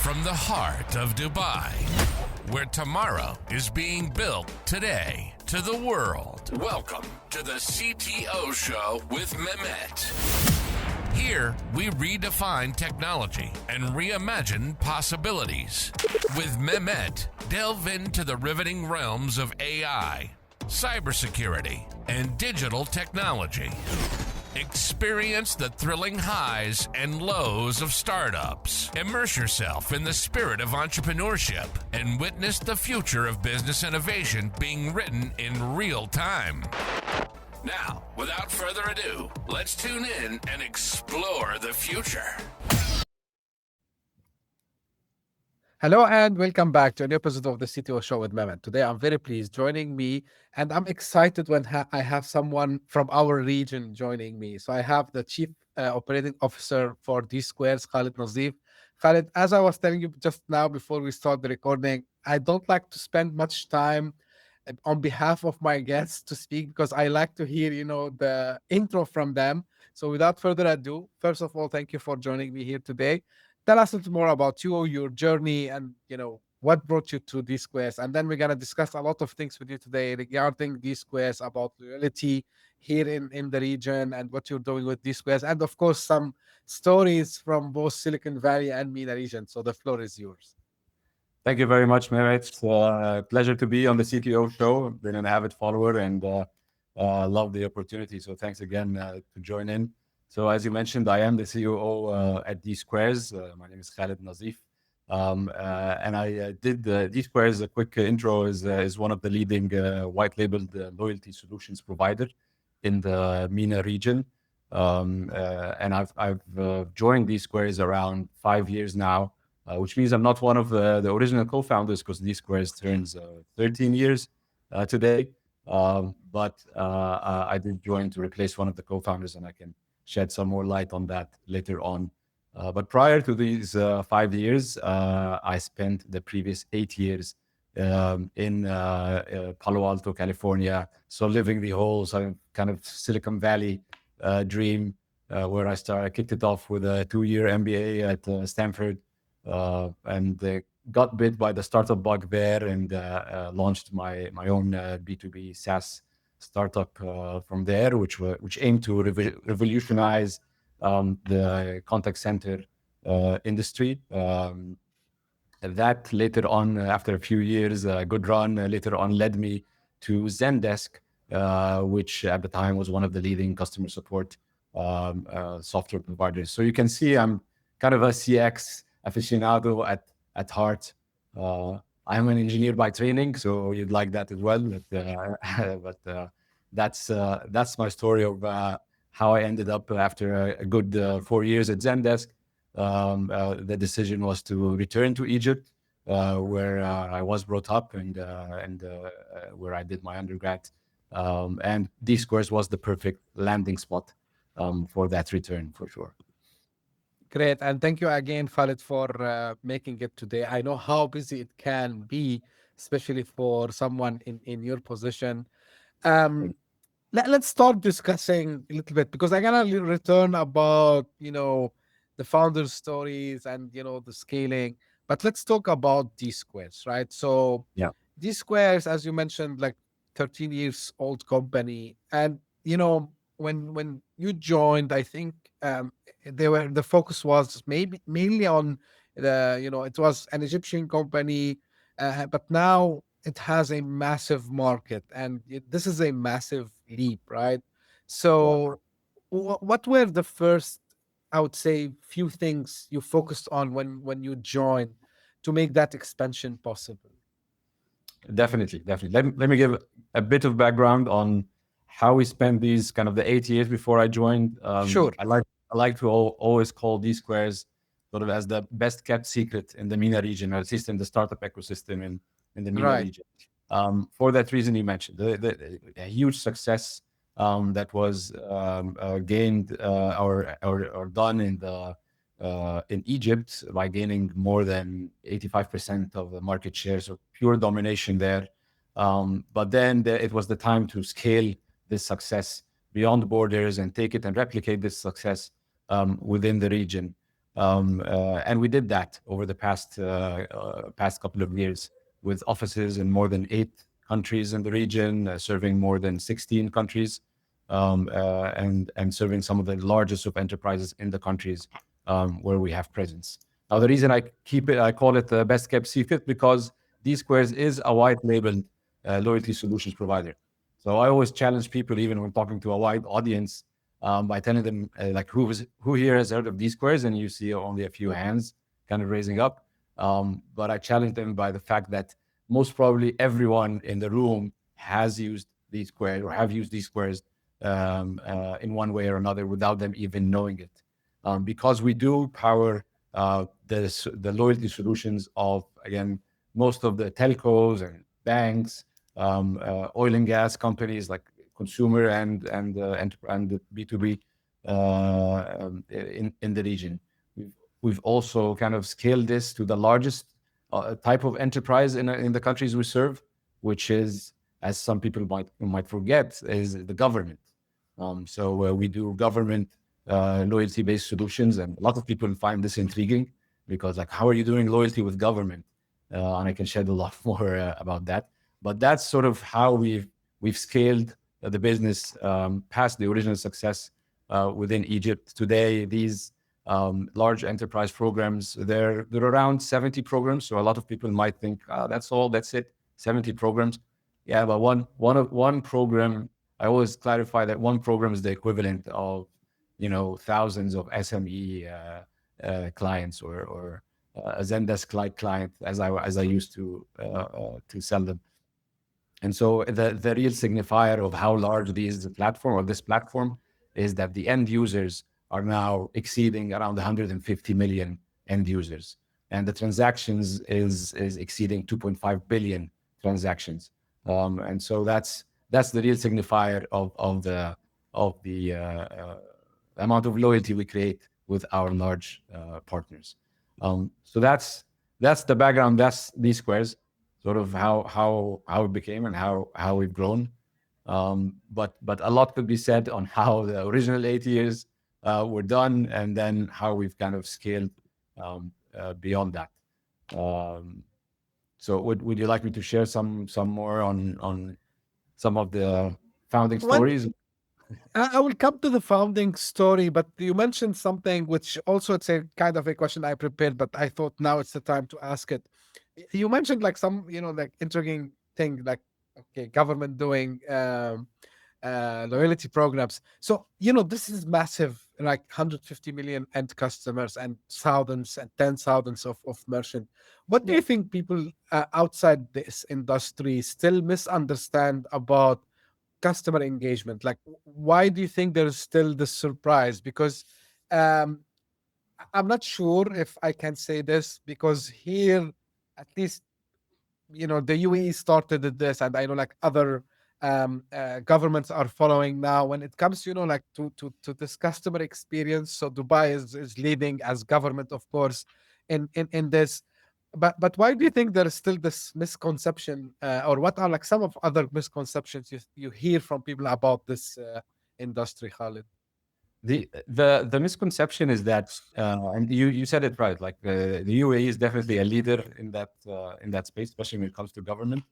from the heart of Dubai, where tomorrow is being built today, to the world. Welcome to the CTO Show with Mehmet. Here, we redefine technology and reimagine possibilities. With Mehmet, delve into the riveting realms of AI, cybersecurity, and digital technology. Experience the thrilling highs and lows of startups. Immerse yourself in the spirit of entrepreneurship and witness the future of business innovation being written in real time. Now, without further ado, let's tune in and explore the future. Hello and welcome back to a new episode of the CTO Show with Mehmet. Today I'm very pleased joining me, and I'm excited when I have someone from our region joining me. So I have the Chief Operating Officer for DSquares, Khaled Nazif. Khaled, as I was telling you just now before we start the recording, I don't like to spend much time on behalf of my guests to speak because I like to hear, the intro from them. So without further ado, first of all, thank you for joining me here today. Tell us a little more about you, your journey, and what brought you to DSquares. And then we're gonna discuss a lot of things with you today regarding DSquares, about loyalty here in the region and what you're doing with DSquares, and of course some stories from both Silicon Valley and MENA region. So the floor is yours. Thank you very much, Mehmet. It's a pleasure to be on the CTO show. Been an avid follower and love the opportunity. So thanks again to join in. So as you mentioned, I am the COO at DSquares. My name is Khaled Nazif. And I did DSquares. A quick intro is one of the leading white labeled loyalty solutions provider in the MENA region. And I've joined DSquares around 5 years now, which means I'm not one of the original co-founders because DSquares turns 13 years today. But I did join to replace one of the co-founders, and I can shed some more light on that later on. But prior to these 5 years, I spent the previous 8 years in Palo Alto, California. So living the whole kind of Silicon Valley dream, where I kicked it off with a 2-year MBA at Stanford, and got bit by the startup bug there, and launched my own B2B SaaS startup from there, which aimed to revolutionize the contact center industry. That later on, after a few years, a good run, later on led me to Zendesk, which at the time was one of the leading customer support software providers. So you can see I'm kind of a CX aficionado at heart. I'm an engineer by training, so you'd like that as well. But that's my story of how I ended up after a good 4 years at Zendesk. The decision was to return to Egypt, where I was brought up and where I did my undergrad. And DSquares was the perfect landing spot for that return, for sure. Great. And thank you again, Khaled, for making it today. I know how busy it can be, especially for someone in your position. Let's start discussing a little bit, because I'm going to return about, the founders' stories and, the scaling. But let's talk about DSquares, right? So yeah, DSquares, as you mentioned, like 13 years old company. And, when you joined, I think the focus was mainly on it was an Egyptian company, but now it has a massive market, and this is a massive leap, right? So what were the first, I would say, few things you focused on when you joined to make that expansion possible? Definitely. Let me give a bit of background on how we spent these kind of the 8 years before I joined. Sure. I like to always call DSquares sort of as the best kept secret in the MENA region, or at least in the startup ecosystem in the MENA region. For that reason you mentioned, a huge success that was gained or done in Egypt by gaining more than 85% of the market share, so pure domination there. But then it was the time to scale this success beyond borders and take it and replicate this success within the region. And we did that over the past couple of years with offices in more than 8 countries in the region, serving more than 16 countries, and serving some of the largest of enterprises in the countries where we have presence. Now, the reason I call it the best kept secret, because DSquares is a white labeled loyalty solutions provider. So I always challenge people, even when talking to a wide audience, by telling them like who here has heard of DSquares, and you see only a few hands kind of raising up. But I challenge them by the fact that most probably everyone in the room has used DSquares or have used DSquares in one way or another without them even knowing it. Because we do power the loyalty solutions of, again, most of the telcos and banks, oil and gas companies, like consumer and the B2B in the region. We've also kind of scaled this to the largest type of enterprise in the countries we serve, which is, as some people might forget, is the government. So we do government loyalty-based solutions, and a lot of people find this intriguing because, like, how are you doing loyalty with government? And I can shed a lot more about that. But that's sort of how we've scaled the business past the original success within Egypt. Today, these large enterprise programs, they're around 70 programs. So a lot of people might think, oh, that's it, 70 programs. Yeah, but one program, I always clarify that one program is the equivalent of, thousands of SME clients or a Zendesk client, as I used to sell them. And so the real signifier of how large this platform is that the end users are now exceeding around 150 million end users, and the transactions is exceeding 2.5 billion transactions. And so that's the real signifier of the amount of loyalty we create with our large partners. So that's the background. That's DSquares, sort of how it became and how we've grown. But a lot could be said on how the original 8 years were done, and then how we've kind of scaled beyond that. So would you like me to share some more on some of the founding stories? I will come to the founding story, but you mentioned something which also, it's a kind of a question I prepared, but I thought now it's the time to ask it. You mentioned like some, like intriguing thing, like, okay, government doing loyalty programs. So, this is massive, like 150 million end customers and thousands and 10,000s of merchants. What do you think people outside this industry still misunderstand about customer engagement? Like, why do you think there's still this surprise? Because I'm not sure if I can say this, because here, at least, the UAE started at this, and I know like other governments are following now when it comes to, like to this customer experience. So Dubai is leading as government, of course, in this. But why do you think there is still this misconception, or what are like some of other misconceptions you hear from people about this industry, Khaled? The misconception is that, and you said it right, like the UAE is definitely a leader in that space, especially when it comes to government.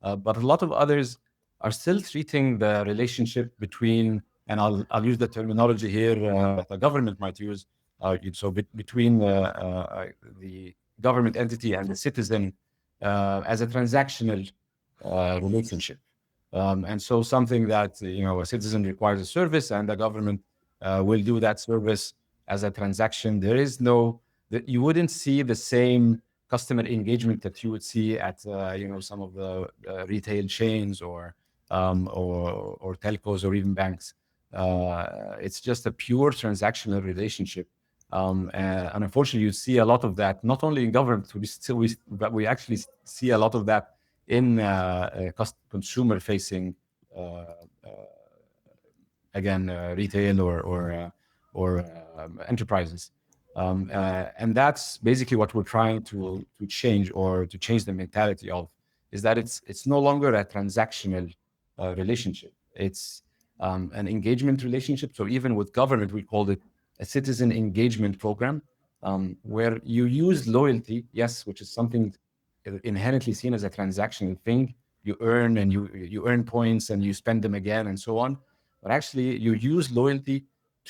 But a lot of others are still treating the relationship between, and I'll use the terminology here that the government might use, so between the government entity and the citizen as a transactional relationship. And so something that, a citizen requires a service, and the government will do that service as a transaction. There is you wouldn't see the same customer engagement that you would see at some of the retail chains or telcos or even banks. It's just a pure transactional relationship. And unfortunately, you see a lot of that not only in government, but we actually see a lot of that in consumer-facing, again, retail or enterprises. And that's basically what we're trying to change, or to change the mentality of, is that it's no longer a transactional relationship. It's an engagement relationship. So even with government, we called it a citizen engagement program. where you use loyalty, yes, which is something inherently seen as a transactional thing. You earn and you earn points and you spend them again and so on. But actually, you use loyalty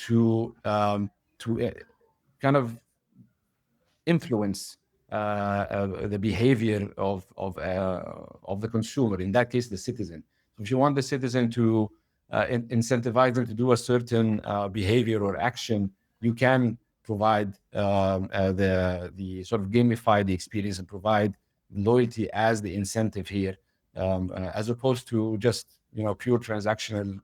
to kind of influence the behavior of the consumer. In that case, the citizen. So if you want the citizen to incentivize them to do a certain behavior or action, you can provide the sort of gamify the experience and provide loyalty as the incentive here, as opposed to just pure transactional,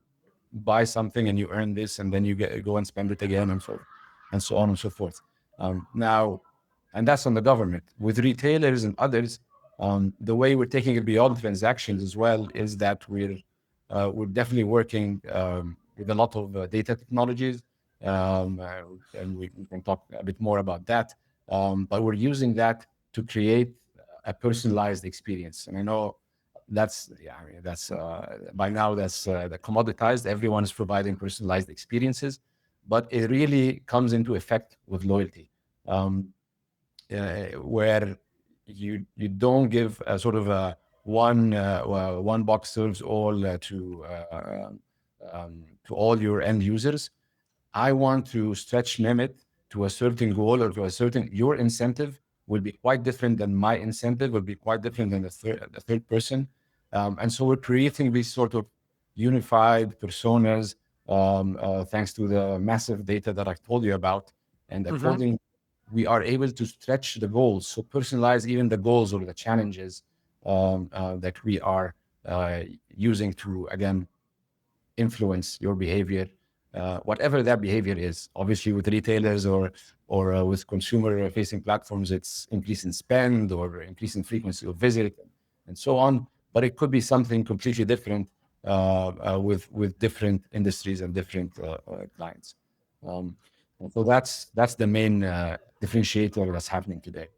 buy something and you earn this and then you go and spend it again and so on and so forth. Now, and that's on the government. With retailers and others, the way we're taking it beyond transactions as well is that we're definitely working with a lot of data technologies, and we can talk a bit more about that. But we're using that to create a personalized experience. And I know that's by now that's commoditized. Everyone is providing personalized experiences, but it really comes into effect with loyalty, where you don't give a sort of a one box serves all to all your end users. I want to stretch Mehmet to a certain goal or to a certain, your incentive will be quite different than my incentive, will be quite different than the third person. And so we're creating these sort of unified personas, thanks to the massive data that I told you about. And according, we are able to stretch the goals, so personalize even the goals or the challenges that we are using to, again, influence your behavior, whatever that behavior is. Obviously, with retailers or with consumer-facing platforms, it's increase in spend or increase in frequency of visit and so on. But it could be something completely different with different industries and different clients. And so that's the main differentiator that's happening today.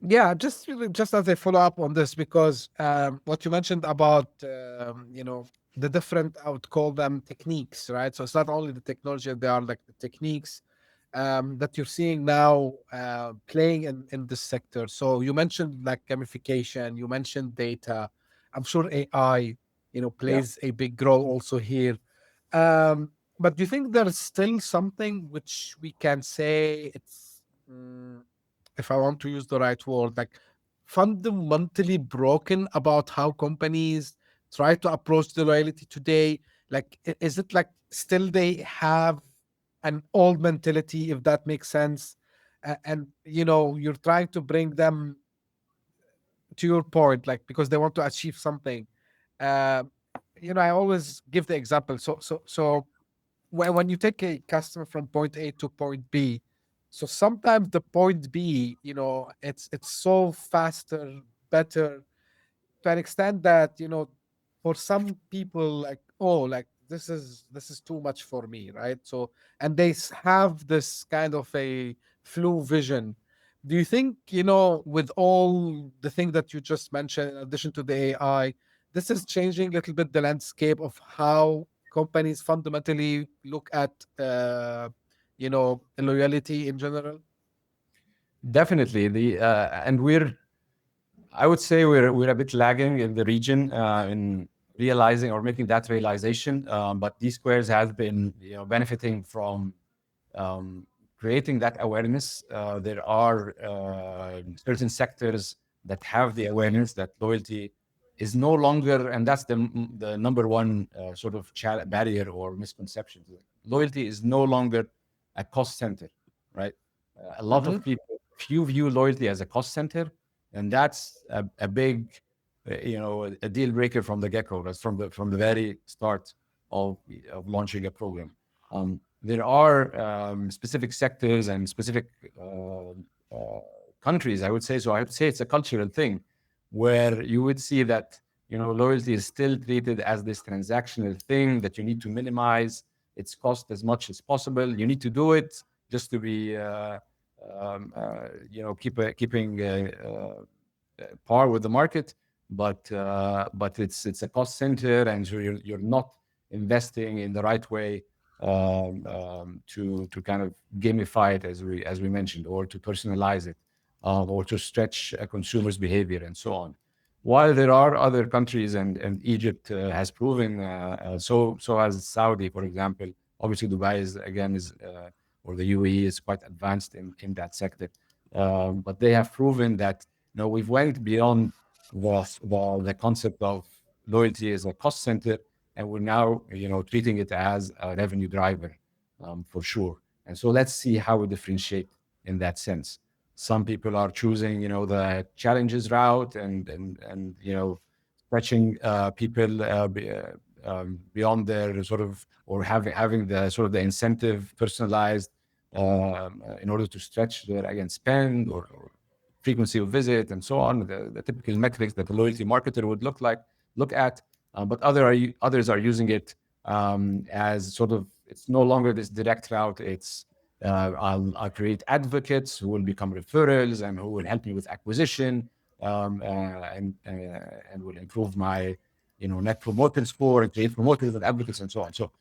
Yeah, just as a follow up on this, because what you mentioned about the different, I would call them techniques, right? So it's not only the technology; they are like the techniques that you're seeing now playing in this sector. So you mentioned like gamification, you mentioned data. I'm sure AI, plays a big role also here. But do you think there's still something which we can say it's if I want to use the right word, like fundamentally broken about how companies try to approach the loyalty today? Like, is it like still they have an old mentality, if that makes sense? And, you're trying to bring them to your point, like, because they want to achieve something. Uh, I always give the example. So when you take a customer from point A to point B, so sometimes the point B, it's so faster, better, to an extent that for some people, like, oh, like this is too much for me, right? So, and they have this kind of a flu vision. Do you think, with all the things that you just mentioned, in addition to the AI, this is changing a little bit the landscape of how companies fundamentally look at loyalty in general? Definitely. And I would say we're a bit lagging in the region in realizing or making that realization. But DSquares has been benefiting from creating that awareness. There are certain sectors that have the awareness that loyalty is no longer, and that's the number one sort of barrier or misconception. Loyalty is no longer a cost center, right? A lot of people, few view loyalty as a cost center, and that's a big, a deal breaker from the get-go. That's from the very start of launching a program. There are specific sectors and specific countries, I would say. So I would say it's a cultural thing where you would see that, loyalty is still treated as this transactional thing that you need to minimize its cost as much as possible. You need to do it just to be, keeping par with the market, but it's a cost center, and so you're not investing in the right way to kind of gamify it, as we mentioned, or to personalize it, or to stretch a consumer's behavior and so on. While there are other countries, and Egypt has proven, so has Saudi, for example. Obviously, Dubai or the UAE is quite advanced in that sector. But they have proven that, we've went beyond the concept of loyalty as a cost center, and we're now, treating it as a revenue driver, for sure. And so let's see how we differentiate in that sense. Some people are choosing, the challenges route, and stretching people beyond their sort of, or having the sort of the incentive personalized, in order to stretch their, again, spend, or frequency of visit and so on, the typical metrics that a loyalty marketer would look at. But others are using it as sort of, it's no longer this direct route. It's I'll create advocates who will become referrals and who will help me with acquisition, and will improve my net promoter score, and create promoters and advocates and so on. So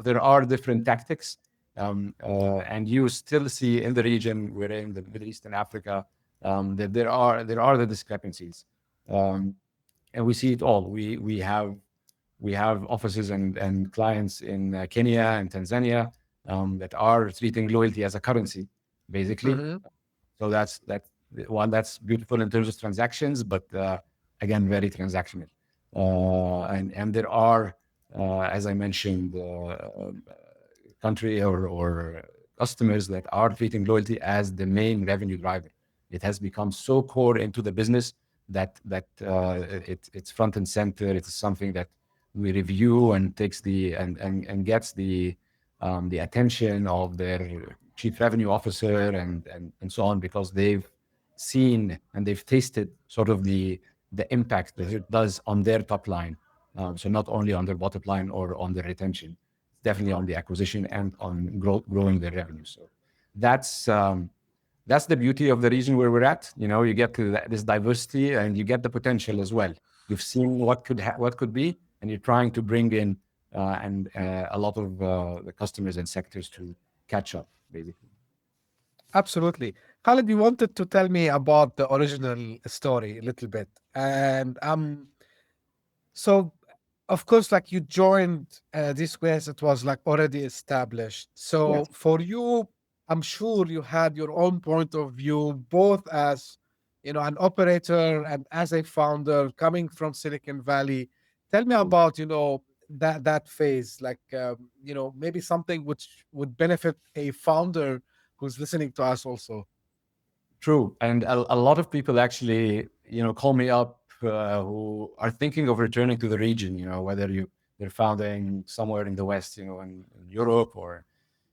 there are different tactics, and you still see in the region, we're in the Middle East and Africa, that there are the discrepancies, and we see it all. We have offices and clients in Kenya and Tanzania that are treating loyalty as a currency, basically. Mhm. So that's beautiful in terms of transactions, but again, very transactional. And there are, as I mentioned, country or customers that are treating loyalty as the main revenue driver. It has become so core into the business that it's front and center. It's something that we review and takes and gets the attention of their chief revenue officer and so on, because they've seen and they've tasted sort of the impact that it does on their top line. So not only on their bottom line or on their retention, definitely on the acquisition and on growing their revenue. So that's the beauty of the region where we're at. You get to this diversity, and you get the potential as well. You've seen what could be, and you're trying to bring in a lot of the customers and sectors to catch up, basically. Absolutely. Khaled, you wanted to tell me about the original story a little bit. And so of course, like you joined DSquares, it was like already established. So Yes. for you, I'm sure you had your own point of view, both as an operator and as a founder coming from Silicon Valley. Tell me about that phase, like maybe something which would benefit a founder who's listening to us also. True. And a lot of people actually, call me up who are thinking of returning to the region, whether they're founding somewhere in the West, in Europe or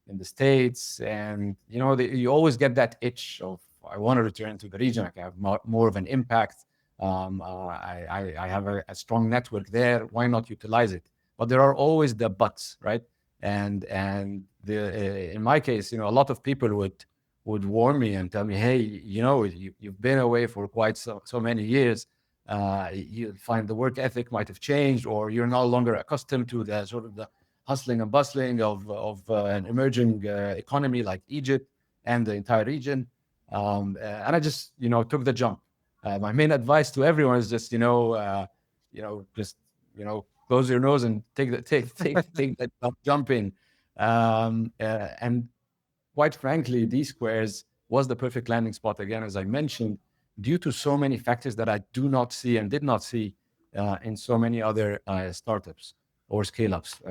in the States. And, you always get that itch of, I want to return to the region. I can have more of an impact. I have a strong network there. Why not utilize it? But there are always the buts, right? And in my case, a lot of people would warn me and tell me, hey, you've been away for quite so many years. You find the work ethic might have changed, or you're no longer accustomed to the sort of the hustling and bustling of an emerging economy like Egypt and the entire region. And I just, took the jump. My main advice to everyone is just, close your nose and take that jump in. And quite frankly, DSquares was the perfect landing spot, again, as I mentioned, due to so many factors that I do not see and did not see in so many other startups or scale-ups,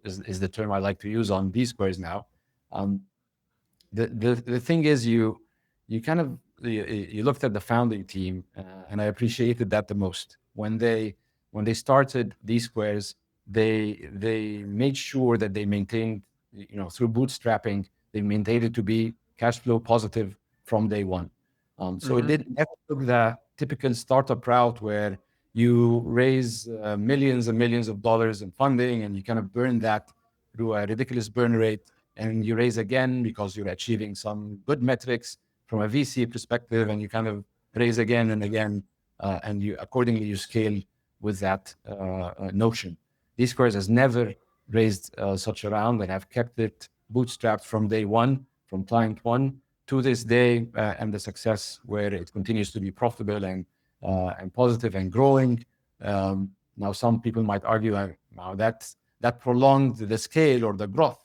is the term I like to use on DSquares now. The thing is, you looked at the founding team, and I appreciated that the most. When they started DSquares, they made sure that they maintained, through bootstrapping, they maintained it to be cash flow positive from day one. So it didn't have the typical startup route where you raise millions and millions of dollars in funding, and you kind of burn that through a ridiculous burn rate, and you raise again because you're achieving some good metrics from a VC perspective, and you kind of raise again and again, and you accordingly you scale with that notion. DSquares has never raised such a round and have kept it bootstrapped from day one, from client one to this day, and the success where it continues to be profitable and positive and growing. Now, some people might argue, now that prolonged the scale or the growth.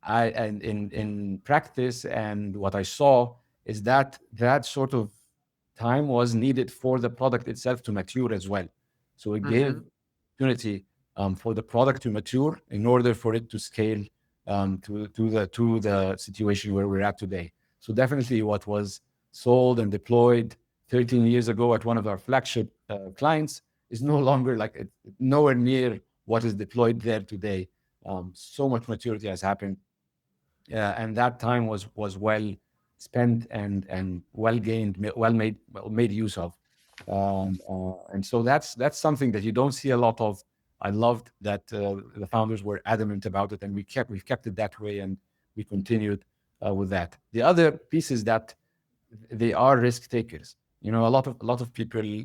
And in practice, and what I saw is that that sort of time was needed for the product itself to mature as well. So it gave opportunity for the product to mature in order for it to scale to the situation where we're at today. So definitely what was sold and deployed 13 years ago at one of our flagship clients is no longer nowhere near what is deployed there today. So much maturity has happened, and that time was well spent and well gained, well made use of. And so that's something that you don't see a lot of. I loved that the founders were adamant about it, and we've kept it that way, and we continued with that. The other piece is that they are risk takers. A lot of people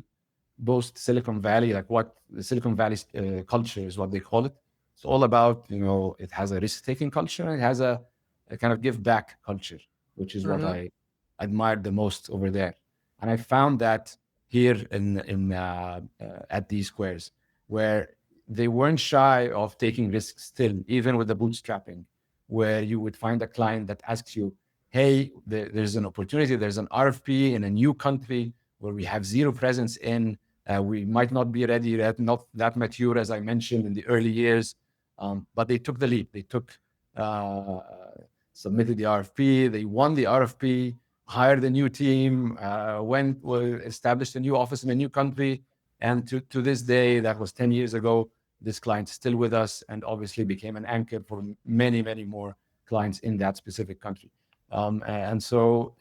boast Silicon Valley, like what the Silicon Valley culture is what they call it. It's all about, it has a risk taking culture, and it has a kind of give back culture, which is what I admired the most over there. And I found that here in at DSquares, where they weren't shy of taking risks still, even with the bootstrapping, where you would find a client that asks you, hey, there's an opportunity, there's an RFP in a new country where we have zero presence in. We might not be ready yet, not that mature, as I mentioned, in the early years, but they took the leap. They submitted the RFP, they won the RFP, hired a new team, established a new office in a new country. And to this day, that was 10 years ago, this client is still with us and obviously became an anchor for many, many more clients in that specific country. And so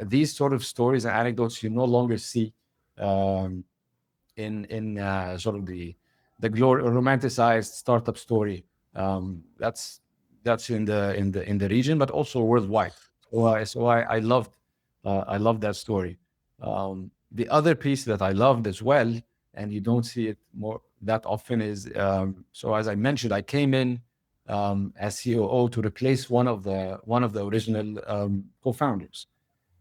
these sort of stories and anecdotes you no longer see in sort of the romanticized startup story. That's in the region, but also worldwide. So I loved that story. The other piece that I loved as well, and you don't see it more that often, is so as I mentioned, I came in as COO to replace one of the original co-founders,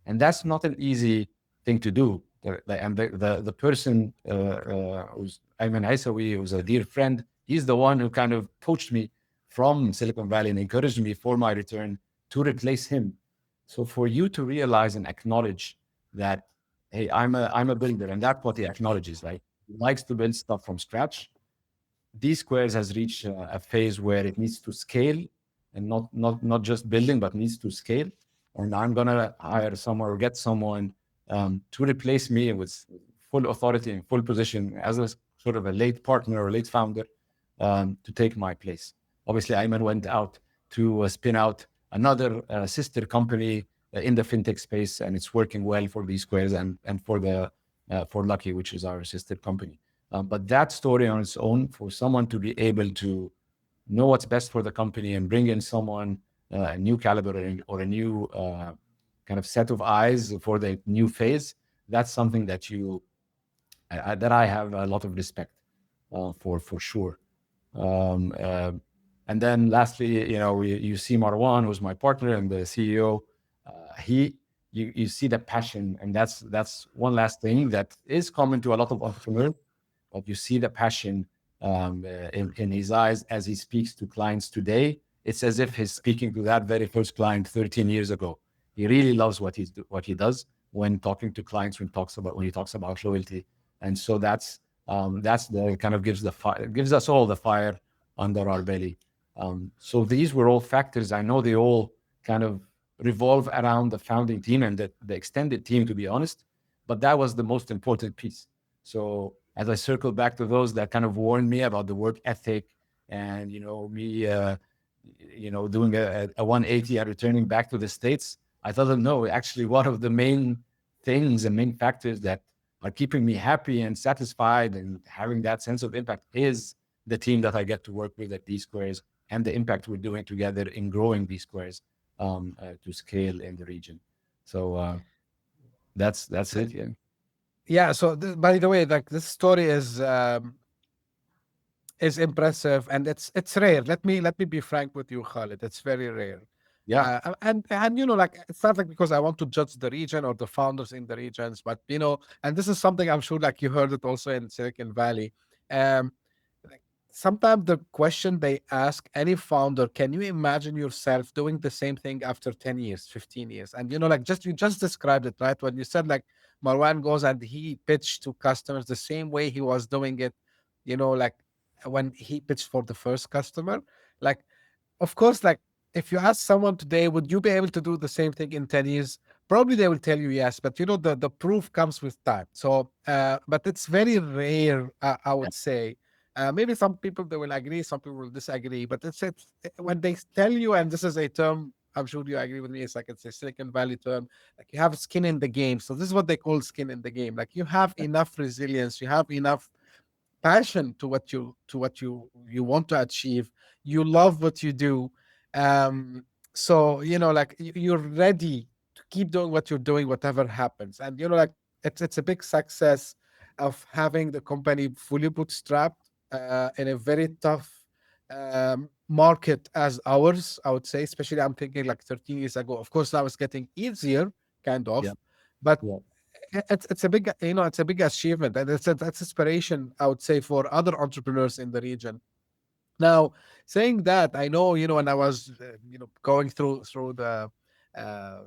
and that's not an easy thing to do. And the person who's Ayman Aisawi, who's a dear friend, he's the one who kind of poached me from Silicon Valley and encouraged me for my return to replace him. So for you to realize and acknowledge that, hey, I'm a builder, and that's what he acknowledges, right? He likes to build stuff from scratch. DSquares has reached a phase where it needs to scale, and not just building, but needs to scale. And I'm gonna hire someone or get someone to replace me with full authority and full position as a sort of a late partner or late founder to take my place. Obviously, Ayman went out to spin out another sister company in the fintech space, and it's working well for DSquares and for Lucky, which is our sister company. But that story on its own, for someone to be able to know what's best for the company and bring in someone, a new caliber or a new kind of set of eyes for the new phase, that's something that that I have a lot of respect for sure. And then lastly, you see Marwan, who's my partner and the CEO. You see the passion, and that's one last thing that is common to a lot of entrepreneurs. But you see the passion in his eyes as he speaks to clients today. It's as if he's speaking to that very first client 13 years ago. He really loves what he does when talking to clients, when he talks about loyalty, and so that's the kind of gives us all the fire under our belly. So these were all factors. I know they all kind of revolve around the founding team and the extended team, to be honest, but that was the most important piece. So as I circle back to those that kind of warned me about the work ethic and, me, doing a 180 and returning back to the States, I told them, no, actually one of the main things and main factors that are keeping me happy and satisfied and having that sense of impact is the team that I get to work with at DSquares and the impact we're doing together in growing DSquares to scale in the region. So that's it. Yeah. Yeah. So by the way, like this story is is impressive, and it's rare. Let me be frank with you, Khalid. It's very rare. Yeah. And like, it's not like because I want to judge the region or the founders in the regions, but and this is something I'm sure like you heard it also in Silicon Valley. Um, like, sometimes the question they ask any founder, can you imagine yourself doing the same thing after 10 years, 15 years? And like, you just described it, right? When you said like Marwan goes and he pitched to customers the same way he was doing it, like when he pitched for the first customer, like, of course, like, if you ask someone today, would you be able to do the same thing in 10 years? Probably they will tell you yes, but the proof comes with time. So, but it's very rare, I would say. Maybe some people they will agree, some people will disagree, but it's when they tell you, and this is a term, I'm sure you agree with me, it's like it's a Silicon Valley term, like you have skin in the game. So this is what they call skin in the game. Like you have enough resilience, you have enough passion to what you want to achieve. You love what you do. So like you're ready to keep doing what you're doing whatever happens. And like it's a big success of having the company fully bootstrapped in a very tough market as ours, I would say. Especially I'm thinking like 13 years ago. Of course now it's getting easier, kind Yeah. of, but Yeah. it's a big, it's a big achievement, and that's inspiration, I would say, for other entrepreneurs in the region. Now, saying that, I know, when I was, going through the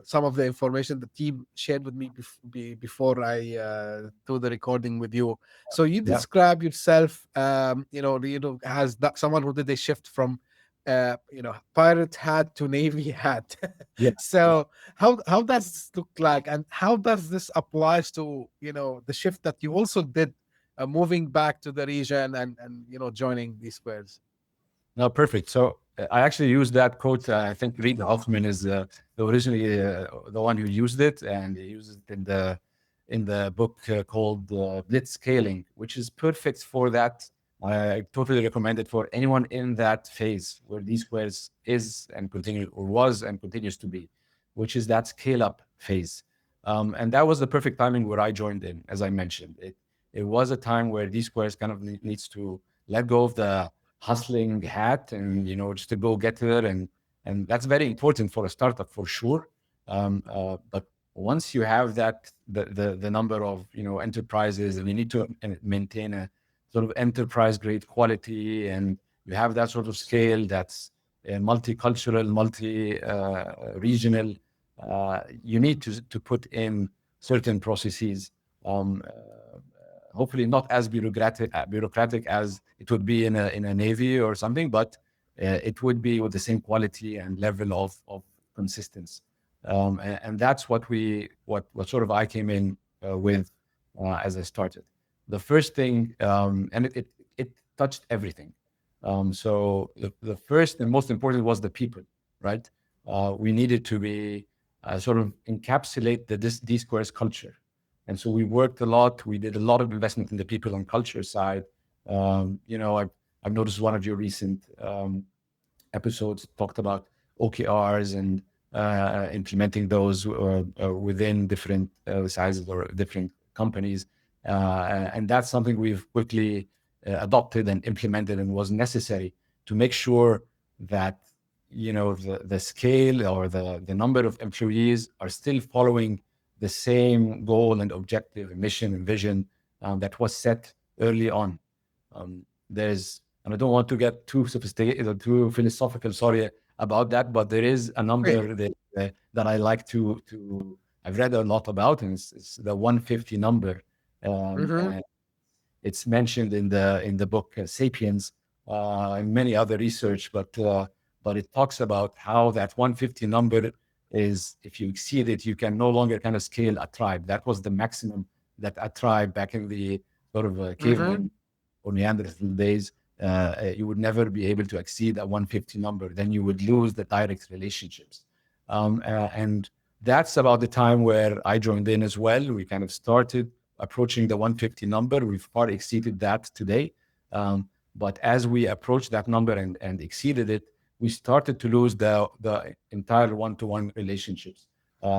some of the information the team shared with me before I do the recording with you. So you Yeah. describe yourself, as that someone who did a shift from, pirate hat to navy hat. Yeah. So how does this look like, and how does this applies to the shift that you also did, moving back to the region and joining these squares? No, perfect. So I actually used that quote. I think Reid Hoffman is originally the one who used it, and he used it in the book called Blitz Scaling, which is perfect for that. I totally recommend it for anyone in that phase where DSquares is and continue or was and continues to be, which is that scale up phase. And that was the perfect timing where I joined in. As I mentioned, it was a time where DSquares kind of needs to let go of the hustling hat and just to go get there, and that's very important for a startup for sure. But once you have that the number of enterprises, and you need to maintain a sort of enterprise grade quality, and you have that sort of scale that's multicultural, multi regional, you need to put in certain processes. Um, uh, Hopefully not as bureaucratic as it would be in a navy or something, but it would be with the same quality and level of consistency. And that's what sort of I came in with as I started. The first thing, and it touched everything. So the first and most important was the people, right? We needed to be sort of encapsulate the DSquares culture. And so we worked a lot. We did a lot of investment in the people and culture side. I've noticed one of your recent episodes talked about OKRs and implementing those within different sizes or different companies. And that's something we've quickly adopted and implemented, and was necessary to make sure that the scale or the number of employees are still following the same goal and objective and mission and vision that was set early on. And I don't want to get too sophisticated or too philosophical, sorry about that, but there is a Great. number that I like to I've read a lot about, and it's the 150 number. Mm-hmm. And it's mentioned in the book Sapiens and many other research, but it talks about how that 150 number is, if you exceed it, you can no longer kind of scale a tribe. That was the maximum that a tribe back in the sort of Mm-hmm. caveman or Neanderthal days, you would never be able to exceed a 150 number. Then you would lose the direct relationships. And that's about the time where I joined in as well. We kind of started approaching the 150 number. We've far exceeded that today. But as we approached that number and exceeded it, we started to lose the entire one-to-one relationships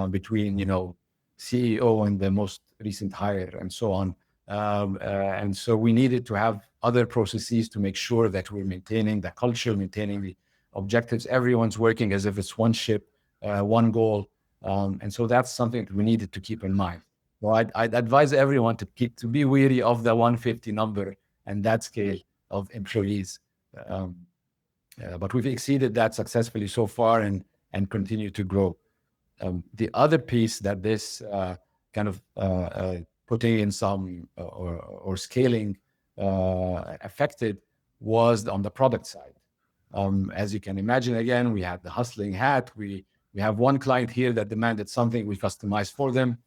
between, CEO and the most recent hire and so on. And so we needed to have other processes to make sure that we're maintaining the culture, maintaining the objectives. Everyone's working as if it's one ship, one goal. And so that's something that we needed to keep in mind. So I'd advise everyone to be wary of the 150 number and that scale of employees. But we've exceeded that successfully so far and continue to grow. The other piece that this kind of putting in some or scaling affected was on the product side. As you can imagine, again, we had the hustling hat. We have one client here that demanded something, we customized for them.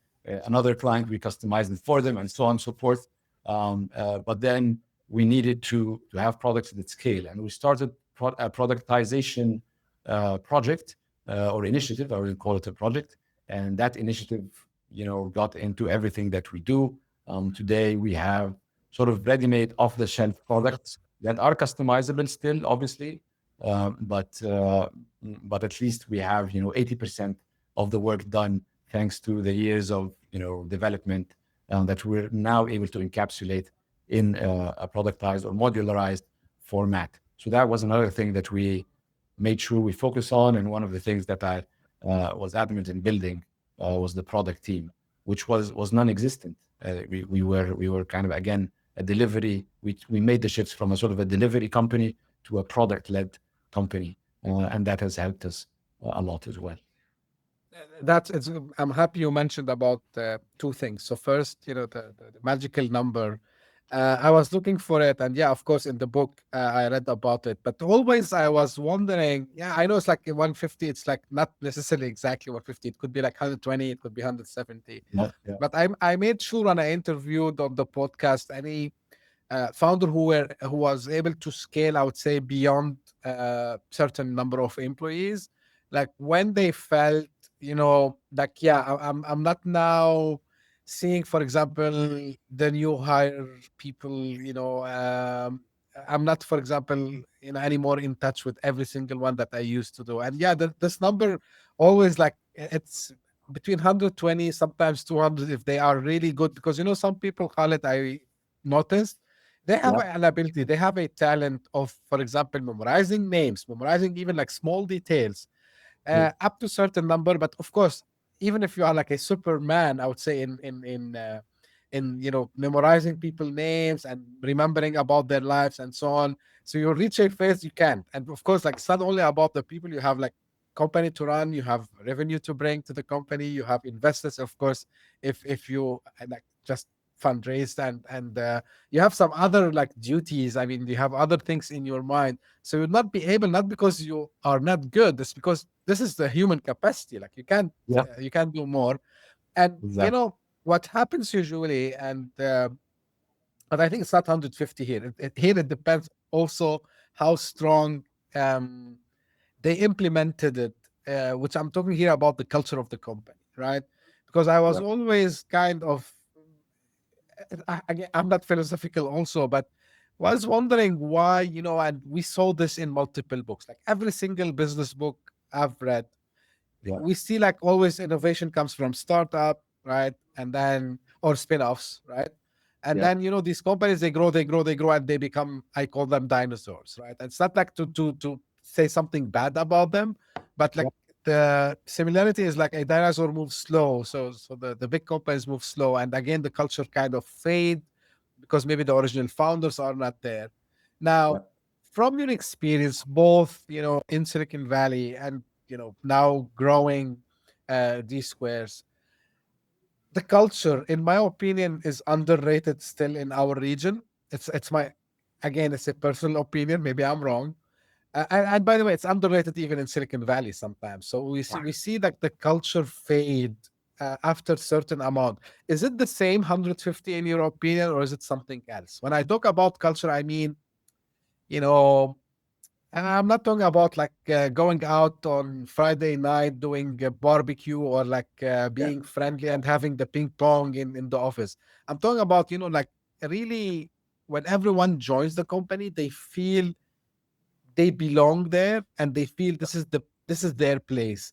Another client, we customized it for them, and so on and so forth. But then we needed to have products that scale, and we started a productization project or initiative. I would call it a project, and that initiative, got into everything that we do. Today, we have sort of ready-made, off-the-shelf products that are customizable still, obviously, but at least we have 80% of the work done thanks to the years of development that we're now able to encapsulate in a productized or modularized format. So that was another thing that we made sure we focus on, and one of the things that I was adamant in building was the product team, which was non-existent. We were kind of, again, a delivery. We made the shifts from a sort of a delivery company to a product-led company, and that has helped us a lot as well. I'm happy you mentioned about two things. So first, the magical number. I was looking for it, and yeah, of course, in the book I read about it. But always I was wondering. Yeah, I know it's like 150. It's like not necessarily exactly 150. It could be like 120. It could be 170. Yeah. But I made sure when I interviewed on the podcast any founder who was able to scale, I would say, beyond certain number of employees, like when they felt, like, yeah, I'm not now seeing, for example, the new hire people, I'm not, for example, anymore in touch with every single one that I used to do. And yeah, this number always, like, it's between 120, sometimes 200 if they are really good, because some people, Khaled, I noticed they have an ability, they have a talent of, for example, memorizing names, memorizing even like small details, up to certain number. But of course, even if you are like a Superman, I would say in memorizing people names and remembering about their lives and so on. So you reach a phase you can't. And of course, like, it's not only about the people. You have like company to run, you have revenue to bring to the company, you have investors, of course, if you like just fundraised, and you have some other like duties. I mean, you have other things in your mind, so you'll not be able, not because you are not good, it's because this is the human capacity. Like, you can't do more. And Exactly. what happens usually, and but I think it's not 150 here. Here it depends also how strong they implemented it, which I'm talking here about the culture of the company, right? Because I was always kind of, I'm not philosophical also, but was wondering why, and we saw this in multiple books, like every single business book I've read, we see like always innovation comes from startup, right? And then, or spin-offs, right? And then, these companies, they grow, and they become, I call them dinosaurs, right? And it's not like to say something bad about them, but like the similarity is like a dinosaur moves slow. So the big companies move slow. And again, the culture kind of fade because maybe the original founders are not there. Now, from your experience, both, in Silicon Valley and, now growing DSquares, the culture, in my opinion, is underrated still in our region. It's my, again, it's a personal opinion. Maybe I'm wrong. And by the way, it's underrated even in Silicon Valley sometimes. So we see that the culture fade after certain amount. Is it the same 150 in your opinion, or is it something else? When I talk about culture, I mean, you know, and I'm not talking about like going out on Friday night doing a barbecue, or like being friendly and having the ping pong in the office. I'm talking about, like, really, when everyone joins the company, they feel they belong there, and they feel this is their place.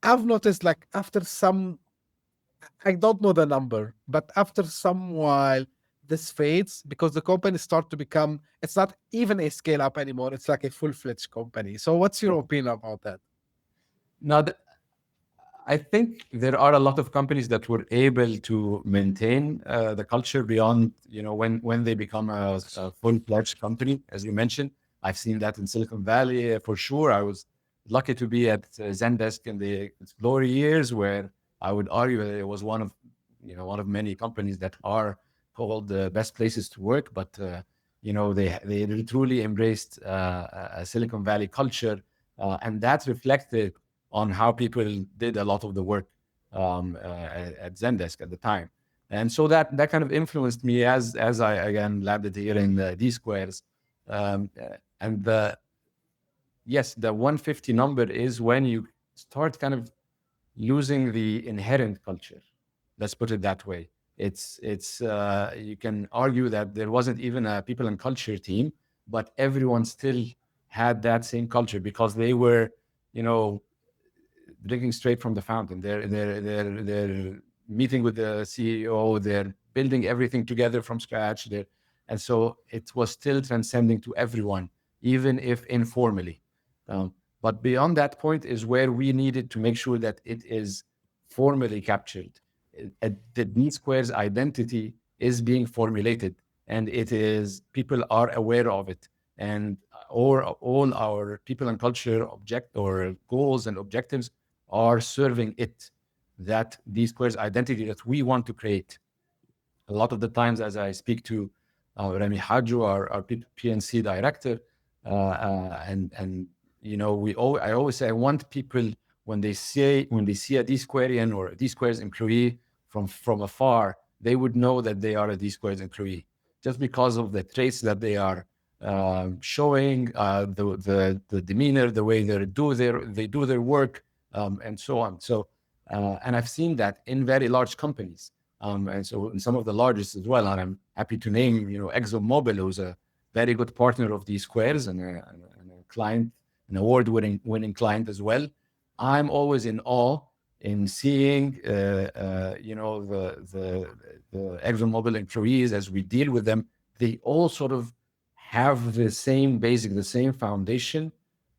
I've noticed, like, after some, I don't know the number, but after some while, this fades because the company start to become, it's not even a scale up anymore. It's like a full-fledged company. So what's your opinion about that? Now, I think there are a lot of companies that were able to maintain the culture beyond, when they become a full-fledged company, as you mentioned. I've seen that in Silicon Valley for sure. I was lucky to be at Zendesk in the glory years, where I would argue that it was one of many companies that are called the best places to work. But they truly embraced a Silicon Valley culture, and that reflected on how people did a lot of the work at Zendesk at the time. And so that kind of influenced me as I again landed here in DSquares. And yes, the 150 number is when you start kind of losing the inherent culture. Let's put it that way. It's you can argue that there wasn't even a people and culture team, but everyone still had that same culture because they were, you know, drinking straight from the fountain. They're meeting with the CEO. They're building everything together from scratch. And so it was still transcending to everyone, even if informally. But beyond that point is where we needed to make sure that it is formally captured. The D Square's identity is being formulated, and it is people are aware of it, and or all our people and culture object or goals and objectives are serving it, that D Square's identity that we want to create. A lot of the times, as I speak to Remy Hadjo, our PNC director, and I always say I want people when they see a DSquarean or a DSquares employee from afar, they would know that they are a DSquares employee just because of the traits that they are showing, the demeanor, the way they do their work, and so on. So, and I've seen that in very large companies. And so in some of the largest as well, and I'm happy to name, ExxonMobil, who's a very good partner of DSquares and a client, an award-winning client as well. I'm always in awe in seeing, the ExxonMobil employees as we deal with them. They all sort of have the same basic, the same foundation,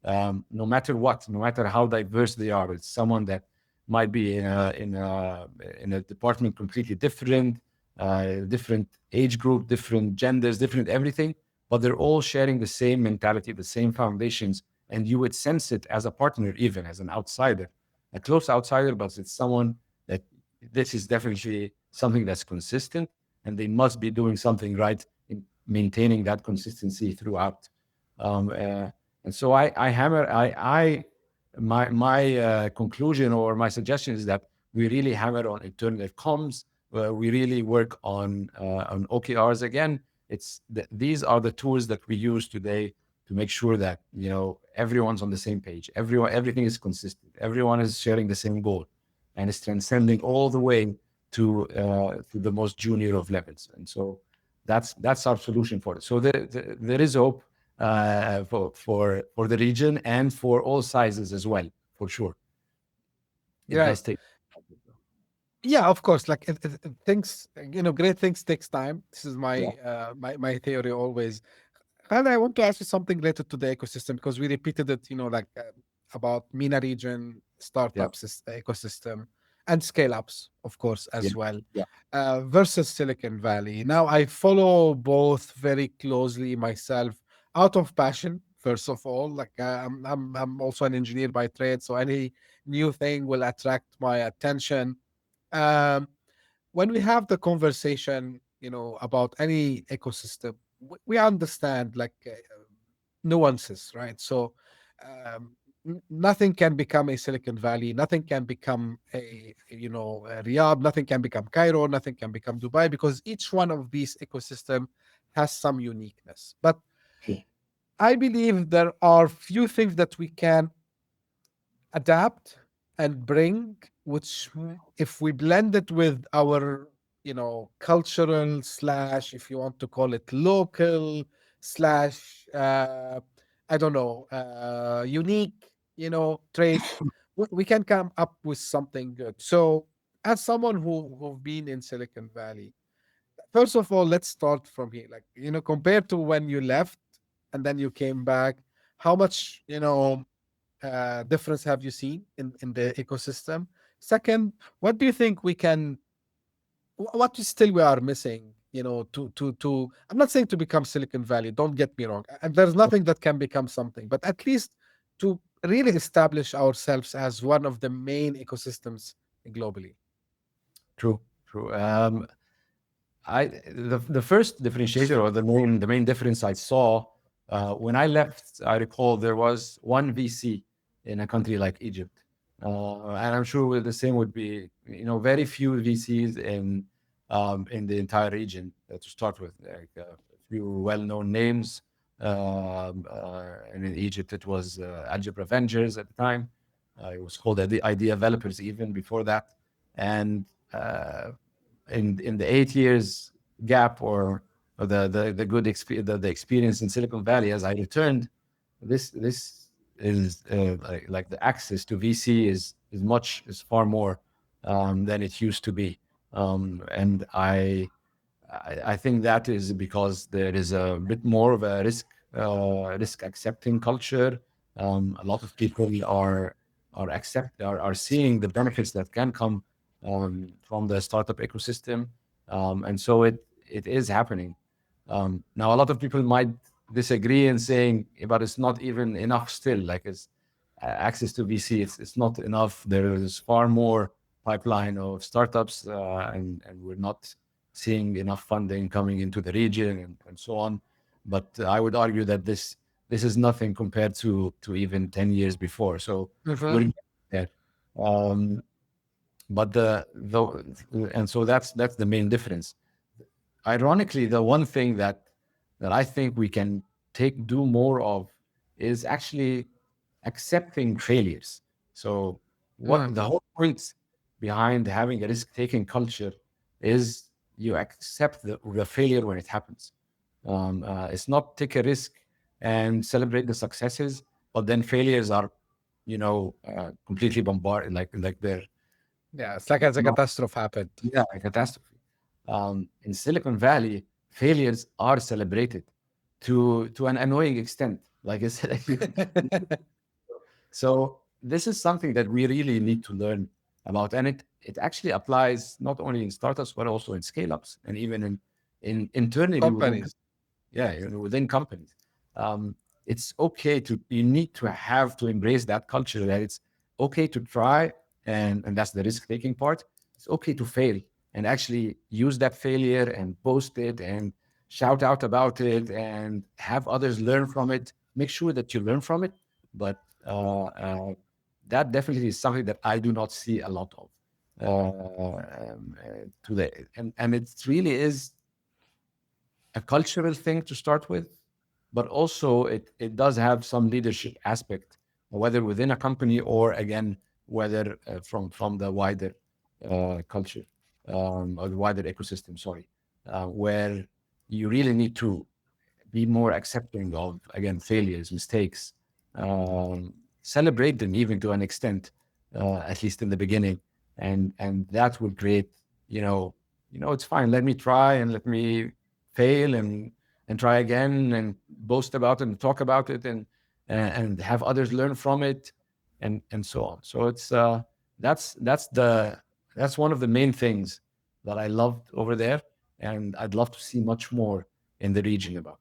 no matter what, no matter how diverse they are. It's someone that might be in a department completely different, different age group, different genders, different everything, but they're all sharing the same mentality, the same foundations, and you would sense it as a partner, even as an outsider, a close outsider, but it's someone that this is definitely something that's consistent, and they must be doing something right in maintaining that consistency throughout. And so my conclusion or my suggestion is that we really hammer on internal comms. We really work on OKRs again. These are the tools that we use today to make sure that everyone's on the same page. Everything is consistent. Everyone is sharing the same goal, and it's transcending all the way to the most junior of levels. And so that's our solution for it. So there is hope for the region and for all sizes as well, for sure. It Right. does take. Yeah, of course. Like things, great things takes time. This is my Yeah. my theory always. And I want to ask you something related to the ecosystem because we repeated it, about MENA region, Yeah. startups ecosystem, and scale ups, of course, Yeah. as well, Yeah. versus Silicon Valley. Now, I follow both very closely myself out of passion. First of all, like I'm also an engineer by trade, so any new thing will attract my attention. Um, when we have the conversation, about any ecosystem, we understand like nuances, right? So nothing can become a Silicon Valley, nothing can become a Riyadh, nothing can become Cairo, nothing can become Dubai because each one of these ecosystem has some uniqueness. But Sure. I believe there are few things that we can adapt and bring, which if we blend it with our, cultural slash, if you want to call it local slash, I don't know, unique, traits, we can come up with something good. So, as someone who've been in Silicon Valley, first of all, let's start from here. Like, compared to when you left and then you came back, how much, difference have you seen in the ecosystem? Second, what do you think what still we are missing, I'm not saying to become Silicon Valley, don't get me wrong. And there's nothing that can become something, but at least to really establish ourselves as one of the main ecosystems globally. True, true. The first differentiator or the main difference I saw when I left, I recall there was one VC in a country like Egypt, and I'm sure the same would be, very few VCs in the entire region to start with, like a few well-known names. And in Egypt, it was Algebra Ventures at the time. It was called the Idea Developers even before that, and in the 8 years gap or the good the experience in Silicon Valley as I returned, this is like the access to VC is far more than it used to be, and I think that is because there is a bit more of a risk accepting culture. A lot of people are seeing the benefits that can come from the startup ecosystem, and so it is happening. Now, a lot of people might disagree and saying, but it's not even enough still. Like it's access to VC, it's not enough. There is far more pipeline of startups, and we're not seeing enough funding coming into the region and so on. But I would argue that this is nothing compared to even 10 years before. So we're there. But and so that's the main difference. Ironically, the one thing that I think we can do more of is actually accepting failures. So what the whole point behind having a risk-taking culture is you accept the failure when it happens. It's not take a risk and celebrate the successes, but then failures are, completely bombarded, like they're It's like as a not, catastrophe happened. a catastrophe. In Silicon Valley, failures are celebrated to an annoying extent. Like I said, so this is something that we really need to learn about, and it actually applies not only in startups but also in scale-ups and even in internally within companies. It's okay you need to have to embrace that culture that it's okay to try, and that's the risk-taking part. It's okay to fail and actually use that failure and post it and shout out about it and have others learn from it. Make sure that you learn from it, but that definitely is something that I do not see a lot of today, and it really is a cultural thing to start with, but also it does have some leadership aspect, whether within a company or again whether from the wider culture or the wider ecosystem. Sorry, where you really need to be more accepting of again failures, mistakes, celebrate them even to an extent, at least in the beginning, and that will create it's fine. Let me try and let me fail and try again and boast about it and talk about it and have others learn from it and so on. So it's that's one of the main things that I loved over there, and I'd love to see much more in the region about.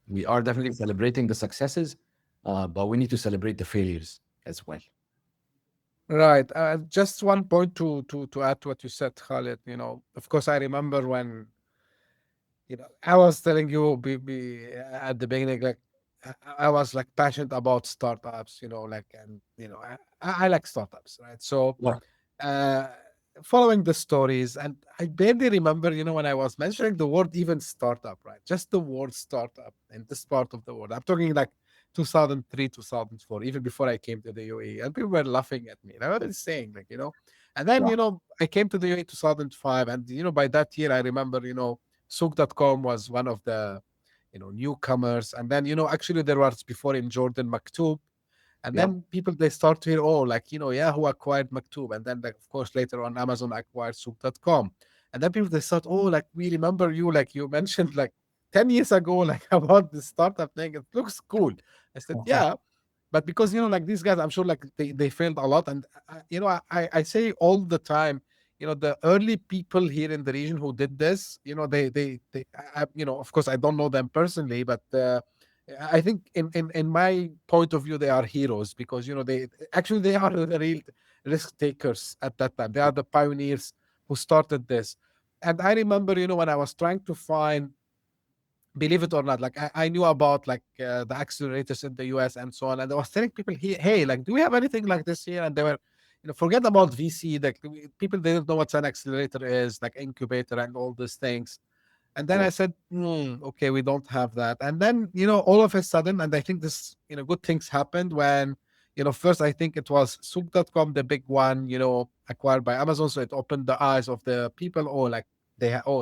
We are definitely celebrating the successes, but we need to celebrate the failures as well. Right. Just one point to add to what you said, Khalid. Of course, I remember when I was telling you at the beginning, like I was like passionate about startups, like, and I like startups, right? So Yeah. uh, following the stories, and I barely remember, when I was mentioning the word even startup, right? Just the word startup in this part of the world. I'm talking like 2003, 2004, even before I came to the UAE, and people were laughing at me. And I was saying, like, and then, Yeah. I came to the UAE 2005, and by that year, I remember, Souk.com was one of the newcomers, and then actually there was before in Jordan Maktoub, and Yeah. then people they start to hear, oh, like Yahoo acquired Maktoub, and then like of course later on Amazon acquired Souk.com, And then people, they thought, oh, like, we remember you, like you mentioned like 10 years ago, like about the startup thing. It looks cool. I said, yeah. But because, like these guys, I'm sure like they failed a lot. And, I say all the time, the early people here in the region who did this, of course, I don't know them personally, but I think in my point of view, they are heroes because, they are the real risk takers at that time. They are the pioneers who started this. And I remember, when I was trying to find, believe it or not, like I knew about like the accelerators in the US and so on. And I was telling people here, hey, like, do we have anything like this here? And they were, forget about VC, like people, they don't know what an accelerator is, like incubator and all these things. And then I said, okay, we don't have that. And then, all of a sudden, and I think this, good things happened when, first I think it was Souq.com, the big one, acquired by Amazon. So it opened the eyes of the people. Oh, like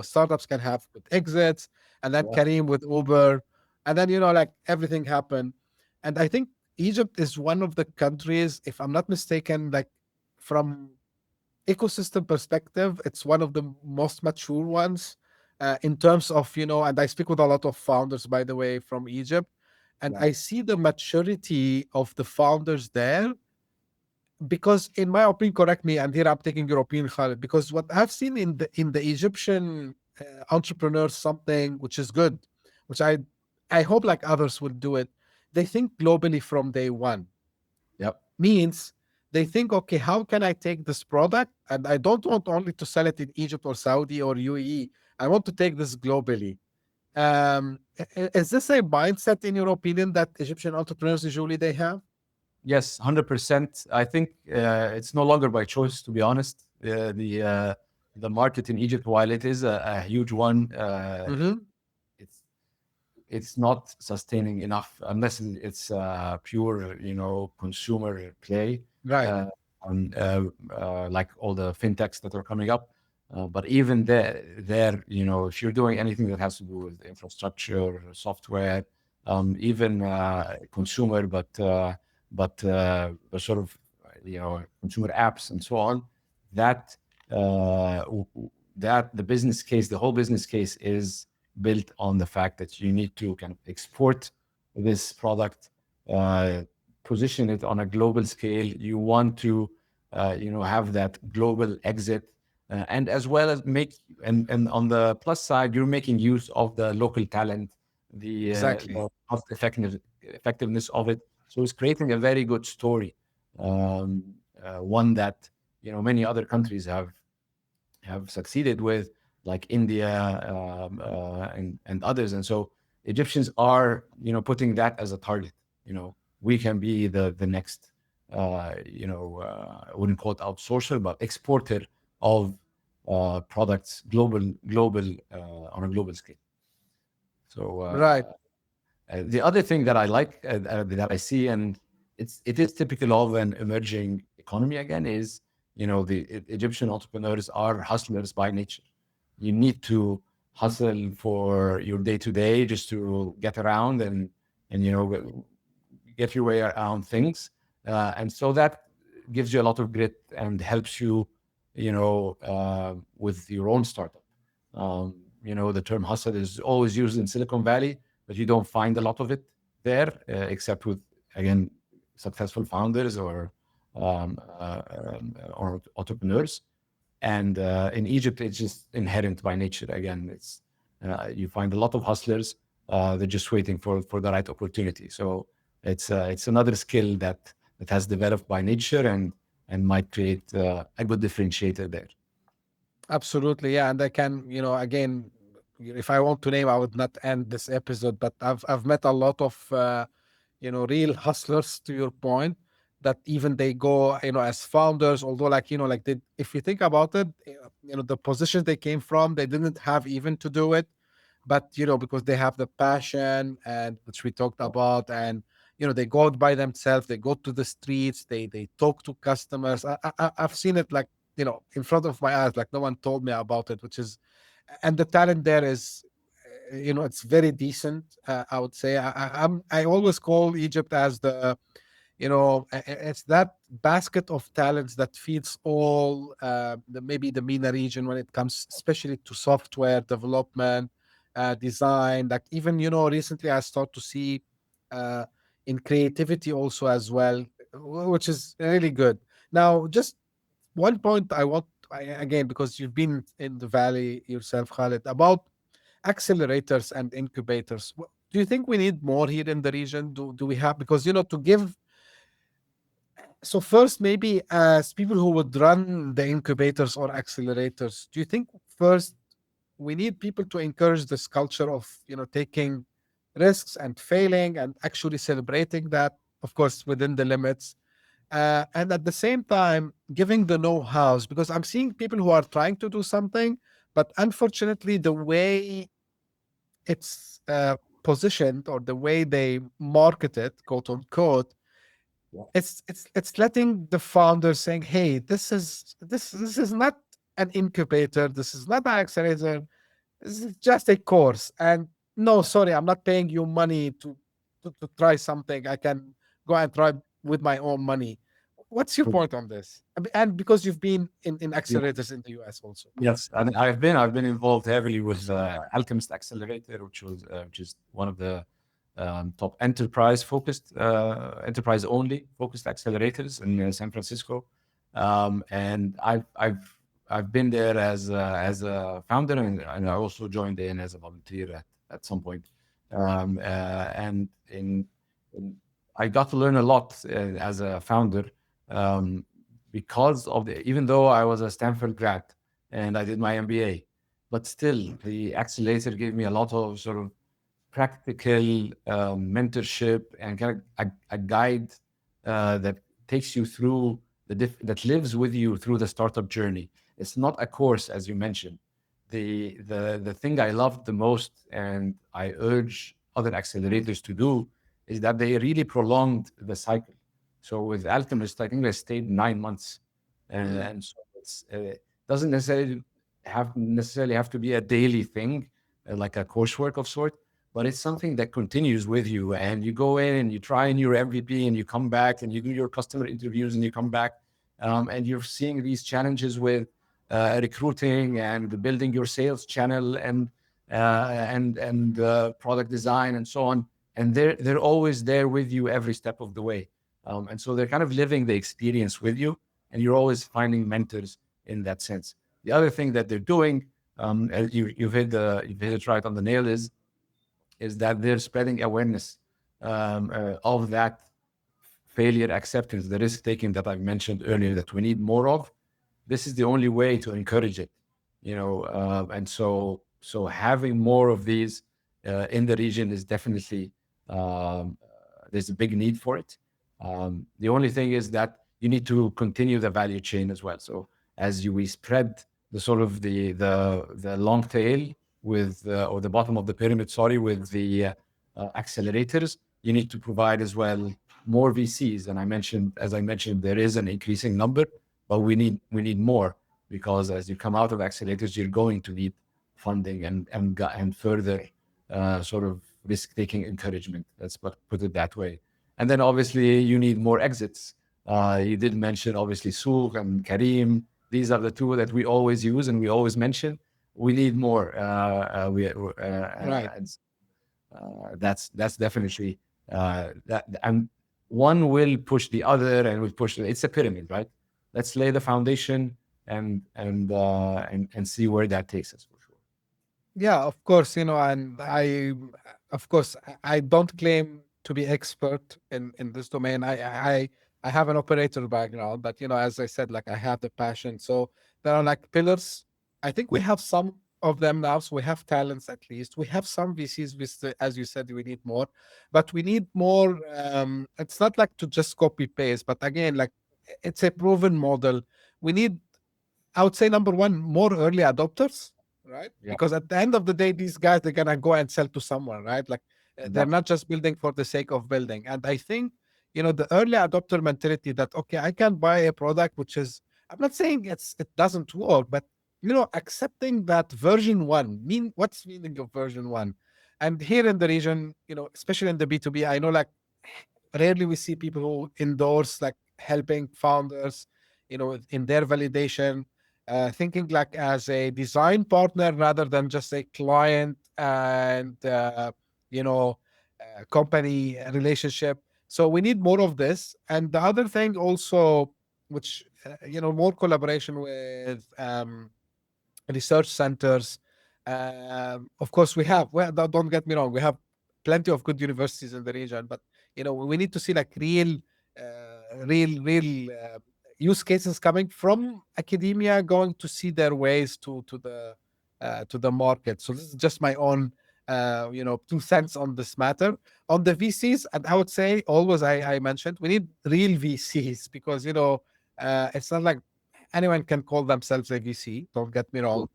startups can have good exits. And then Kareem with Uber. And then, like everything happened. And I think Egypt is one of the countries, if I'm not mistaken, like from ecosystem perspective, it's one of the most mature ones in terms of, and I speak with a lot of founders, by the way, from Egypt, and I see the maturity of the founders there because, in my opinion, correct me, and here I'm taking your opinion, Khaled, because what I've seen in the Egyptian entrepreneurs, something which is good, which I hope like others will do it. They think globally from day one. Yep. Means they think, okay, how can I take this product? And I don't want only to sell it in Egypt or Saudi or UAE. I want to take this globally. Is this a mindset, in your opinion, that Egyptian entrepreneurs usually they have? Yes, 100%. I think it's no longer by choice, to be honest. The market in Egypt, while it is a huge one, it's it's not sustaining enough unless it's pure, consumer play, Right. like all the fintechs that are coming up. But even there, if you're doing anything that has to do with infrastructure, software, even consumer, but sort of, consumer apps and so on, that that the business case, the whole business case is built on the fact that you need to kind of export this product, position it on a global scale. You want to, have that global exit, and as well as and on the plus side, you're making use of the local talent, Exactly. the cost effectiveness of it. So it's creating a very good story, one that many other countries have succeeded with, like India, and others. And so Egyptians are, putting that as a target. We can be the next, I wouldn't call it outsourcer, but exporter of products global on a global scale. So Right. the other thing that I like, that I see, and it is typical of an emerging economy again, is the Egyptian entrepreneurs are hustlers by nature. You need to hustle for your day to day just to get around and get your way around things, and so that gives you a lot of grit and helps you, with your own startup. The term hustle is always used in Silicon Valley, but you don't find a lot of it there, except with, again, successful founders or entrepreneurs. And in Egypt, it's just inherent by nature. Again, it's you find a lot of hustlers. They're just waiting for the right opportunity. So it's another skill that has developed by nature and might create a good differentiator there. Absolutely. Yeah. And I can, again, if I want to name, I would not end this episode, but I've met a lot of real hustlers, to your point, that even they go, as founders, although like, like if you think about it, the positions they came from, they didn't have even to do it, but, because they have the passion and which we talked about, and, they go out by themselves, they go to the streets, they talk to customers. I've seen it like, in front of my eyes, like no one told me about it, which is, and the talent there is, it's very decent. I would say I always call Egypt as the It's that basket of talents that feeds all maybe the MENA region when it comes, especially to software development, design. Like even recently I start to see uh, in creativity also as well, which is really good. Now, just one point again, because you've been in the valley yourself, Khalid, about accelerators and incubators. Do you think we need more here in the region? Do we have, because to give, so first, maybe as people who would run the incubators or accelerators, do you think first we need people to encourage this culture of taking risks and failing and actually celebrating that, of course, within the limits, and at the same time giving the know-hows, because I'm seeing people who are trying to do something, but unfortunately the way it's positioned or the way they market it, quote unquote, Yeah. it's letting the founder saying, "Hey, this is not an incubator. This is not an accelerator. This is just a course. And no, sorry, I'm not paying you money to try something. I can go and try with my own money." What's your point on this? And because you've been in Yeah. accelerators in the US also. Yes, and I've been involved heavily with Alchemist Accelerator, which is one of the top enterprise only focused accelerators in San Francisco, and I've been there as a founder, and I also joined in as a volunteer at some point, and I got to learn a lot as a founder, um, because of even though I was a Stanford grad and I did my MBA. But still, the accelerator gave me a lot of sort of practical mentorship and kind of a guide that takes you through that lives with you through the startup journey. It's not a course, as you mentioned. The thing I loved the most, and I urge other accelerators to do, is that they really prolonged the cycle. So with Alchemist, I think they stayed 9 months, and so it's doesn't necessarily have to be a daily thing, like a coursework of sort, but it's something that continues with you. And you go in and you try in your MVP, and you come back and you do your customer interviews, and you come back, and you're seeing these challenges with recruiting and building your sales channel and product design and so on. And they're always there with you every step of the way. And so they're kind of living the experience with you, and you're always finding mentors in that sense. The other thing that they're doing, you've hit it right on the nail, is that they're spreading awareness of that failure acceptance, the risk taking that I've mentioned earlier, that we need more of. This is the only way to encourage it, and so having more of these in the region is definitely, there's a big need for it. The only thing is that you need to continue the value chain as well. So as we spread the sort of the long tail with or the bottom of the pyramid, sorry, with the accelerators, you need to provide as well more VCs. And as I mentioned, there is an increasing number, but we need more, because as you come out of accelerators, you're going to need funding and further sort of risk-taking encouragement. Let's put it that way. And then obviously you need more exits. You did mention obviously Souk and Kareem. These are the two that we always use and we always mention. We need more. Right. That's definitely that, and one will push the other, and we push. It's a pyramid, right? Let's lay the foundation and see where that takes us, for sure. Yeah, of course, and of course, I don't claim to be expert in this domain. I have an operator background, but as I said, like I have the passion. So there are like pillars. I think we have some of them now. So we have talents at least. We have some VCs. As you said, we need more, but we need more. It's not like to just copy paste, but again, like it's a proven model. We need, I would say, number one, more early adopters, right? Yeah, Because at the end of the day, these guys, they're gonna go and sell to someone, right? Like they're exactly. not just building for the sake of building. And I think, the early adopter mentality that, okay, I can buy a product which is, I'm not saying it doesn't work, but accepting that version one, what's meaning of version one? And here in the region, especially in the B2B, I know like rarely we see people who endorse like helping founders, in their validation, thinking like as a design partner rather than just a client and you know company relationship. So we need more of this. And the other thing also, which more collaboration with research centers. Of course, we have. Well, don't get me wrong. We have plenty of good universities in the region, but we need to see like real use cases coming from academia, going to see their ways to the market. So this is just my own 2 cents on this matter. On the VCs, and I would say always I mentioned we need real VCs because it's not like anyone can call themselves a VC. Don't get me wrong.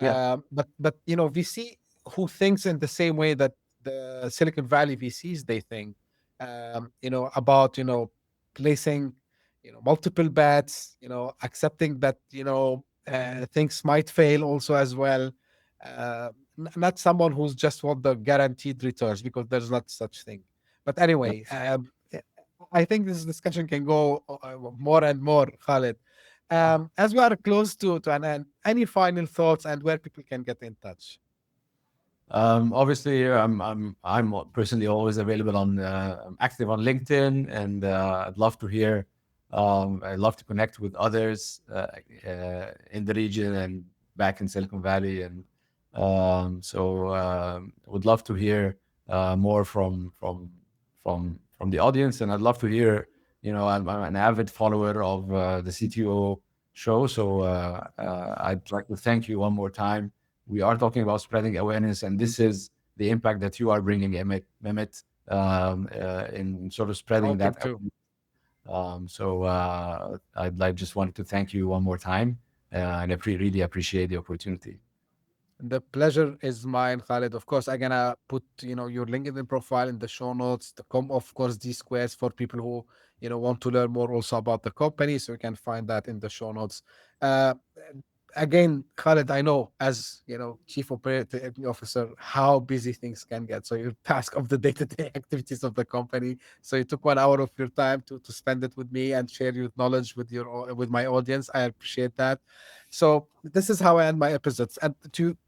Yeah. But VC who thinks in the same way that the Silicon Valley VCs they think, about placing multiple bets, accepting that things might fail also as well. Not someone who's just want the guaranteed returns because there's not such thing. But anyway, I think this discussion can go more and more, Khaled. As we are close to an end, any final thoughts and where people can get in touch? Obviously, I'm personally always available I'm active on LinkedIn, and I'd love to hear. I'd love to connect with others in the region and back in Silicon Valley, and would love to hear more from the audience, and I'd love to hear. I'm an avid follower of the CTO show, so I'd like to thank you one more time. We are talking about spreading awareness, and this is the impact that you are bringing, Mehmet, in sort of spreading that. Too. I'd just wanted to thank you one more time, and I really appreciate the opportunity. The pleasure is mine, Khaled. Of course, I'm gonna put your LinkedIn profile in the show notes. The of course DSquares for people who want to learn more also about the company, so you can find that in the show notes. Again, Khaled, I know as chief operating officer how busy things can get. So your task of the day-to-day activities of the company. So you took 1 hour of your time to spend it with me and share your knowledge with my audience. I appreciate that. So this is how I end my episodes. And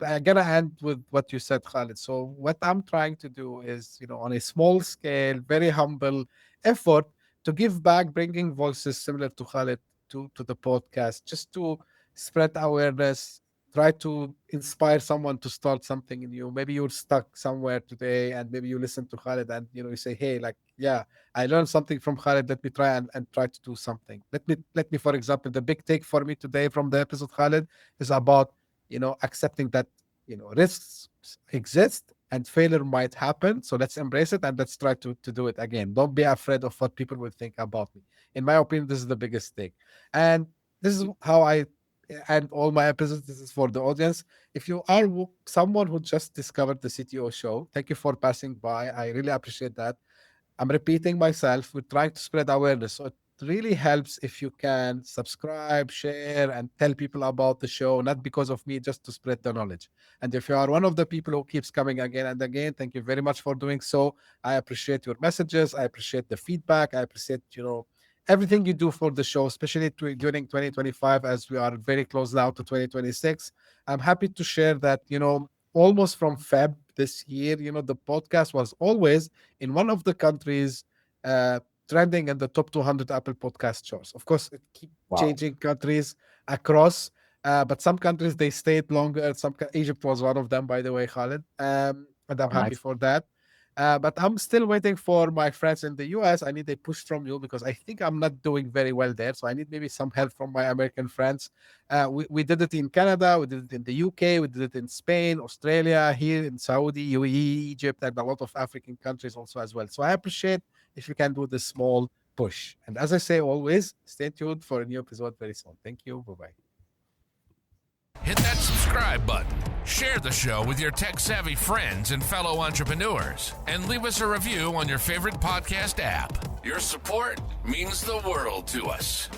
I'm gonna end with what you said, Khaled. So what I'm trying to do is, on a small scale, very humble effort to give back, bringing voices similar to Khaled to the podcast, just to spread awareness, try to inspire someone to start something new. Maybe you're stuck somewhere today and maybe you listen to Khaled and you say, hey, like, yeah, I learned something from Khaled. Let me try and try to do something. Let me, for example, the big take for me today from the episode, Khaled, is about, accepting that, risks exist and failure might happen. So let's embrace it and let's try to do it again. Don't be afraid of what people will think about me. In my opinion, this is the biggest thing. And this is how I and all my episodes. This is for the audience. If you are someone who just discovered the CTO show, thank you for passing by. I really appreciate that. I'm repeating myself. We're trying to spread awareness. So it really helps if you can subscribe, share, and tell people about the show, not because of me, just to spread the knowledge. And if you are one of the people who keeps coming again and again, thank you very much for doing so. I appreciate your messages. I appreciate the feedback. I appreciate, everything you do for the show, especially during 2025, as we are very close now to 2026. I'm happy to share that, almost from Feb this year, the podcast was always in one of the countries trending in the top 200 Apple podcast shows. Of course, it keeps changing countries across, but some countries, they stayed longer. Egypt was one of them, by the way, Khaled. And I'm happy for that. But I'm still waiting for my friends in the US. I need a push from you because I think I'm not doing very well there. So I need maybe some help from my American friends. We did it in Canada. We did it in the UK. We did it in Spain, Australia, here in Saudi, UAE, Egypt, and a lot of African countries also as well. So I appreciate if you can do this small push. And as I say always, stay tuned for a new episode very soon. Thank you. Bye-bye. Hit that subscribe button, share the show with your tech-savvy friends and fellow entrepreneurs, and leave us a review on your favorite podcast app. Your support means the world to us.